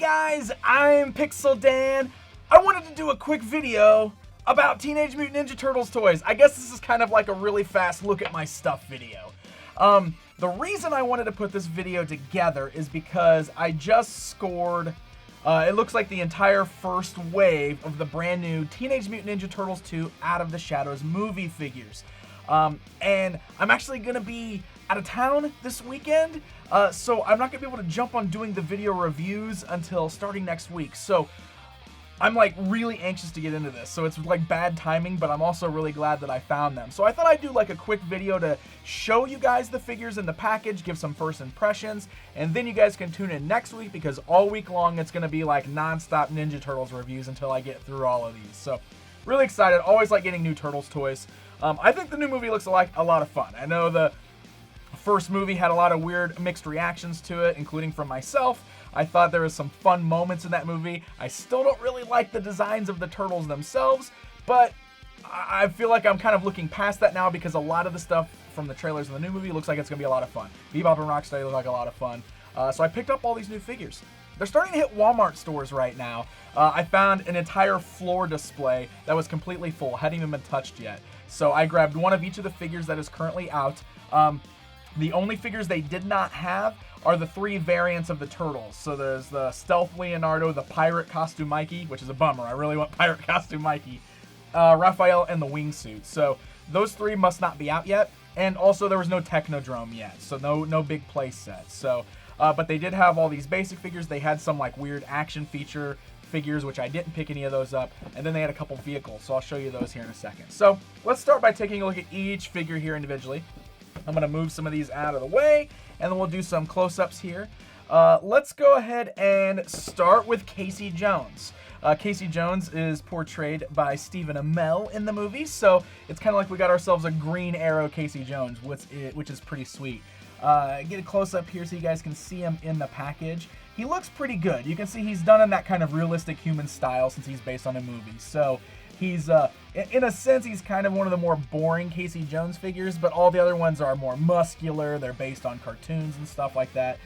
guys, I'm Pixel Dan. I wanted to do a quick video about Teenage Mutant Ninja Turtles toys. I guess this is kind of like a really fast look at my stuff video. The reason I wanted to put this video together is because I just scored, it looks like the entire first wave of the brand new Teenage Mutant Ninja Turtles 2 Out of the Shadows movie figures. And I'm actually going to be out of town this weekend, so I'm not going to be able to jump on doing the video reviews until starting next week. So I'm like really anxious to get into this, so it's like bad timing, but I'm also really glad that I found them. So I thought I'd do like a quick video to show you guys the figures in the package, give some first impressions, and then you guys can tune in next week because all week long it's going to be like non-stop Ninja Turtles reviews until I get through all of these. So really excited, always like getting new Turtles toys. I think the new movie looks like a lot of fun. I know the first movie had a lot of weird mixed reactions to it, including from myself. I thought there was some fun moments in that movie. I still don't really like the designs of the turtles themselves, but I feel like I'm kind of looking past that now because a lot of the stuff from the trailers in the new movie looks like it's going to be a lot of fun. Bebop and Rocksteady look like a lot of fun. So I picked up all these new figures. They're starting to hit Walmart stores right now. I found an entire floor display that was completely full, hadn't even been touched yet. So I grabbed one of each of the figures that is currently out. The only figures they did not have are the three variants of the Turtles. So there's the Stealth Leonardo, the Pirate Costume Mikey, which is a bummer. I really want Pirate Costume Mikey, Raphael, and the Wingsuit. So those three must not be out yet. And also there was no Technodrome yet, so no big play set. So, but they did have all these basic figures. They had some like weird action feature figures, which I didn't pick any of those up, and then they had a couple vehicles, so I'll show you those here in a second. So let's start by taking a look at each figure here individually. I'm going to move some of these out of the way, and then we'll do some close-ups here. Let's go ahead and start with Casey Jones. Casey Jones is portrayed by Stephen Amell in the movie, so it's kind of like we got ourselves a Green Arrow Casey Jones, which is pretty sweet. Get a close-up here so you guys can see him in the package. He looks pretty good. You can see he's done in that kind of realistic human style since he's based on a movie. So he's, in a sense, he's kind of one of the more boring Casey Jones figures, but all the other ones are more muscular. They're based on cartoons and stuff like that.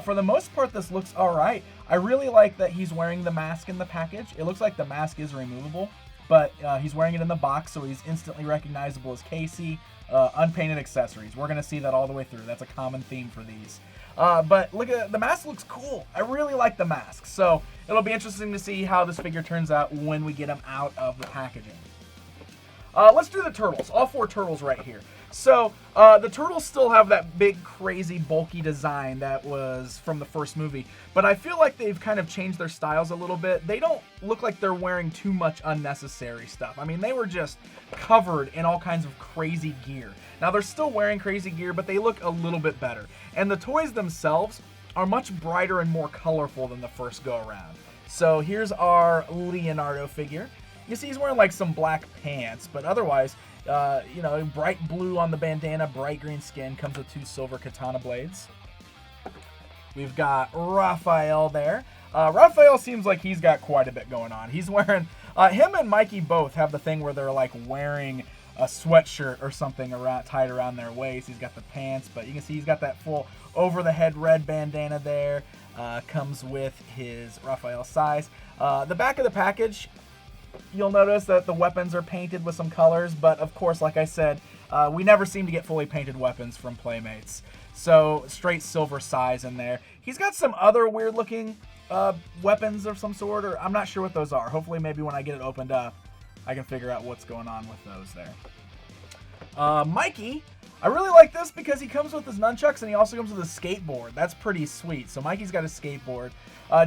For the most part, this looks all right. I really like that he's wearing the mask in the package. It looks like the mask is removable, but he's wearing it in the box, so he's instantly recognizable as Casey. Unpainted accessories. We're going to see that all the way through. That's a common theme for these. But look at the mask, looks cool. I really like the mask. So it'll be interesting to see how this figure turns out when we get him out of the packaging. Let's do the turtles. All four turtles right here. So the turtles still have that big, crazy, bulky design that was from the first movie. But I feel like they've kind of changed their styles a little bit. They don't look like they're wearing too much unnecessary stuff. I mean, they were just covered in all kinds of crazy gear. Now, they're still wearing crazy gear, but they look a little bit better. And the toys themselves are much brighter and more colorful than the first go-around. So here's our Leonardo figure. You see he's wearing like some black pants, but otherwise, you know, bright blue on the bandana, bright green skin, comes with two silver katana blades. We've got Raphael there. Raphael seems like he's got quite a bit going on. He's wearing, him and Mikey both have the thing where they're like wearing a sweatshirt or something tied around their waist. He's got the pants, but you can see he's got that full over-the-head red bandana there. Comes with his Raphael size. The back of the package, you'll notice that the weapons are painted with some colors, but of course, like I said, we never seem to get fully painted weapons from Playmates. So straight silver size in there. He's got some other weird looking weapons of some sort, or I'm not sure what those are. Hopefully maybe when I get it opened up, I can figure out what's going on with those there. Mikey, I really like this because he comes with his nunchucks and he also comes with a skateboard. That's pretty sweet. So Mikey's got a skateboard.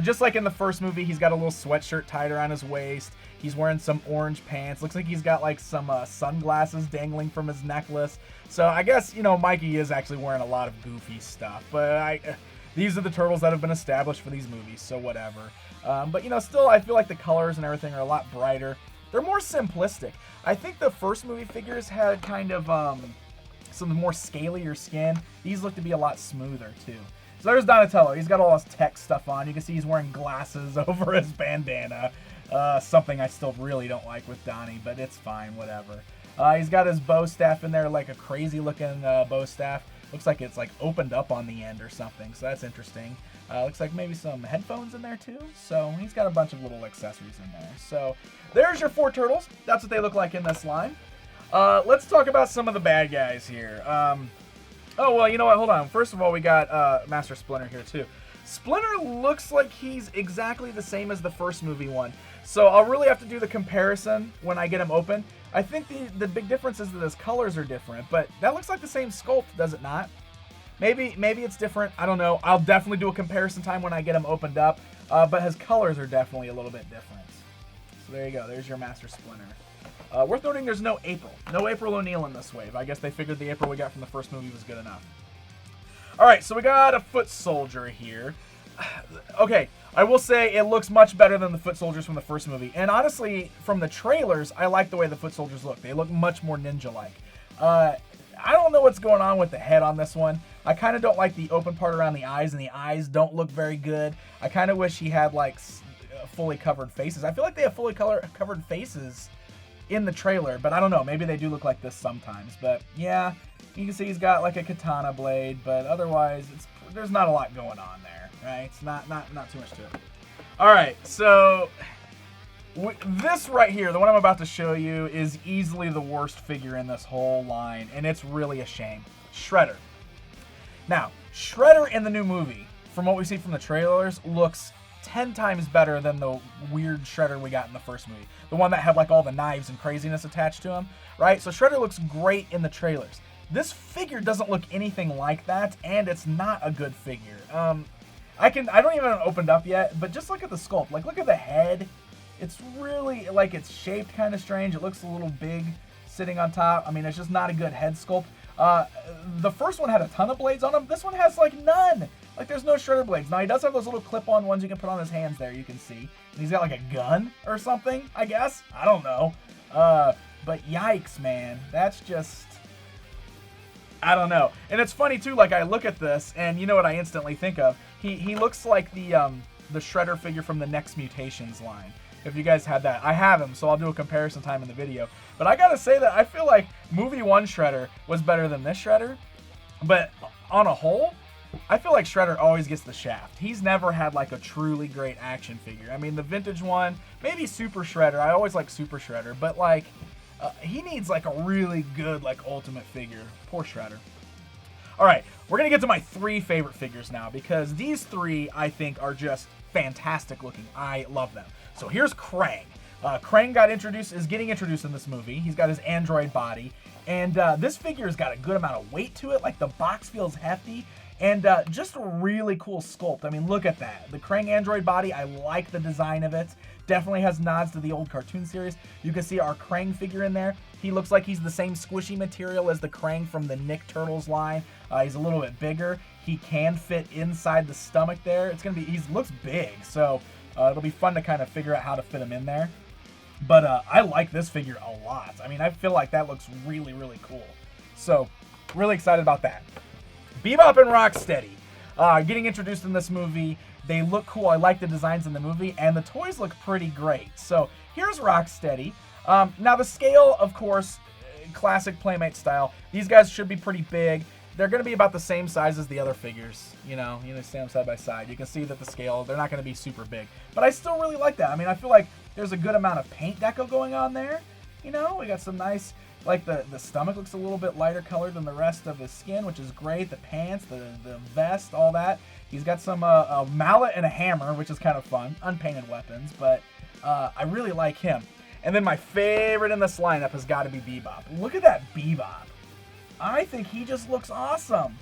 Just like in the first movie, he's got a little sweatshirt tied around his waist. He's wearing some orange pants. Looks like he's got like some sunglasses dangling from his necklace. So I guess, you know, Mikey is actually wearing a lot of goofy stuff. But these are the turtles that have been established for these movies, so whatever. But, you know, still I feel like the colors and everything are a lot brighter. They're more simplistic. I think the first movie figures had kind of some more scalier skin. These look to be a lot smoother too. So there's Donatello. He's got all his tech stuff on. You can see he's wearing glasses over his bandana. Something I still really don't like with Donnie, but it's fine, whatever. He's got his bow staff in there, like a crazy looking bow staff. Looks like it's like opened up on the end or something, so that's interesting. Looks like maybe some headphones in there too. So he's got a bunch of little accessories in there. So there's your 4 turtles. That's what they look like in this line. Let's talk about some of the bad guys here. Oh, well, you know what? Hold on. First of all, we got Master Splinter here too. Splinter looks like he's exactly the same as the first movie one. So I'll really have to do the comparison when I get him open. I think the big difference is that his colors are different, but that looks like the same sculpt, does it not? Maybe it's different. I don't know. I'll definitely do a comparison time when I get him opened up, but his colors are definitely a little bit different. So there you go. There's your Master Splinter. Worth noting there's no April. No April O'Neil in this wave. I guess they figured the April we got from the first movie was good enough. Alright, so we got a foot soldier here. Okay, I will say it looks much better than the foot soldiers from the first movie. And honestly, from the trailers, I like the way the foot soldiers look. They look much more ninja-like. I don't know what's going on with the head on this one. I kind of don't like the open part around the eyes, and the eyes don't look very good. I kind of wish he had, like, fully covered faces. I feel like they have fully covered faces in the trailer, but I don't know. Maybe they do look like this sometimes. But, yeah, you can see he's got, like, a katana blade, but otherwise, there's not a lot going on there, right? It's not too much to it. All right, so this right here, the one I'm about to show you, is easily the worst figure in this whole line, and it's really a shame. Shredder. Now, Shredder in the new movie, from what we see from the trailers, looks 10 times better than the weird Shredder we got in the first movie. The one that had like all the knives and craziness attached to him, right? So Shredder looks great in the trailers. This figure doesn't look anything like that, and it's not a good figure. I don't even have it opened up yet, but just look at the sculpt. Like, look at the head. It's really, like, it's shaped kind of strange. It looks a little big sitting on top. I mean, it's just not a good head sculpt. The first one had a ton of blades on him. This one has, like, none. Like, there's no Shredder blades. Now, he does have those little clip-on ones you can put on his hands there, you can see. And he's got, like, a gun or something, I guess. I don't know. But yikes, man. That's just, I don't know. And it's funny, too, like, I look at this, and you know what I instantly think of? He looks like the Shredder figure from the Next Mutations line. If you guys had that. I have him, so I'll do a comparison time in the video. But I gotta say that I feel like movie 1 Shredder was better than this Shredder. But on a whole, I feel like Shredder always gets the shaft. He's never had like a truly great action figure. I mean, the vintage one, maybe Super Shredder. I always like Super Shredder. But like, he needs like a really good like ultimate figure. Poor Shredder. Alright, we're gonna get to my 3 favorite figures now, because these 3 I think are just fantastic looking. I love them. So here's Krang. Krang is getting introduced in this movie. He's got his android body, and this figure's got a good amount of weight to it. Like, the box feels hefty, and just a really cool sculpt. I mean, look at that. The Krang android body, I like the design of it. Definitely has nods to the old cartoon series. You can see our Krang figure in there. He looks like he's the same squishy material as the Krang from the Nick Turtles line. He's a little bit bigger. He can fit inside the stomach there. He looks big, so it'll be fun to kind of figure out how to fit him in there. But I like this figure a lot. I mean, I feel like that looks really, really cool. So, really excited about that. Bebop and Rocksteady, getting introduced in this movie. They look cool. I like the designs in the movie, and the toys look pretty great. So, here's Rocksteady. Now, the scale, of course, classic Playmate style. These guys should be pretty big. They're going to be about the same size as the other figures. You know, stand them side by side. You can see that the scale, they're not going to be super big. But I still really like that. I mean, I feel like there's a good amount of paint deco going on there. You know, we got some nice, like the stomach looks a little bit lighter colored than the rest of his skin, which is great. The pants, the vest, all that. He's got some a mallet and a hammer, which is kind of fun. Unpainted weapons, but I really like him. And then my favorite in this lineup has got to be Bebop. Look at that Bebop. I think he just looks awesome,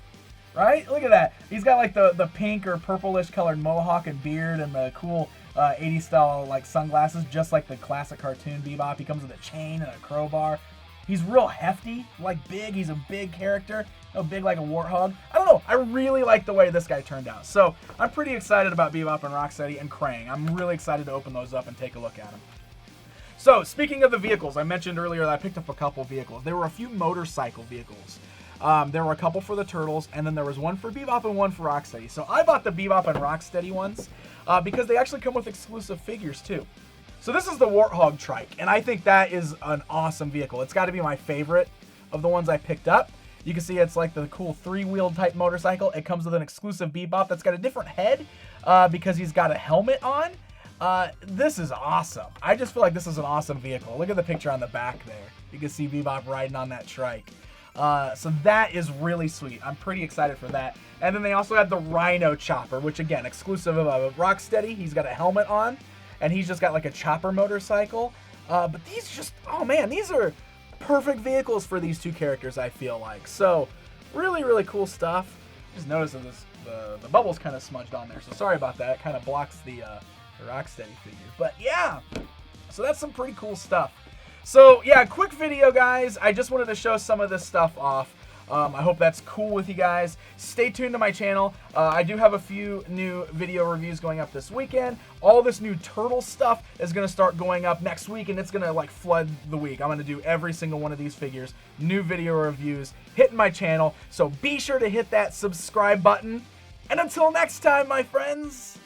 right? Look at that. He's got like the pink or purplish colored mohawk and beard and the cool 80s style like sunglasses, just like the classic cartoon Bebop. He comes with a chain and a crowbar. He's real hefty, like big. He's a big character, big like a warthog. I don't know. I really like the way this guy turned out. So I'm pretty excited about Bebop and Rocksteady and Krang. I'm really excited to open those up and take a look at them. So, speaking of the vehicles, I mentioned earlier that I picked up a couple vehicles. There were a few motorcycle vehicles. There were a couple for the Turtles, and then there was one for Bebop and one for Rocksteady. So I bought the Bebop and Rocksteady ones because they actually come with exclusive figures, too. So this is the Warthog Trike, and I think that is an awesome vehicle. It's got to be my favorite of the ones I picked up. You can see it's like the cool 3-wheel type motorcycle. It comes with an exclusive Bebop that's got a different head because he's got a helmet on. This is awesome. I just feel like this is an awesome vehicle. Look at the picture on the back there. You can see Bebop riding on that trike. So that is really sweet. I'm pretty excited for that. And then they also had the Rhino Chopper, which again, exclusive of Rocksteady. He's got a helmet on, and he's just got like a chopper motorcycle. But these just, oh man, these are perfect vehicles for these two characters, I feel like. So really, really cool stuff. Just noticed that the bubble's kind of smudged on there, so sorry about that. It kind of blocks the Rocksteady figure. But yeah, so that's some pretty cool stuff. So yeah, quick video, guys. I just wanted to show some of this stuff off. I hope that's cool with you guys. Stay tuned to my channel. I do have a few new video reviews going up this weekend. All this new turtle stuff is going to start going up next week, and it's going to like flood the week. I'm going to do every single one of these figures, new video reviews, hitting my channel. So be sure to hit that subscribe button. And until next time, my friends,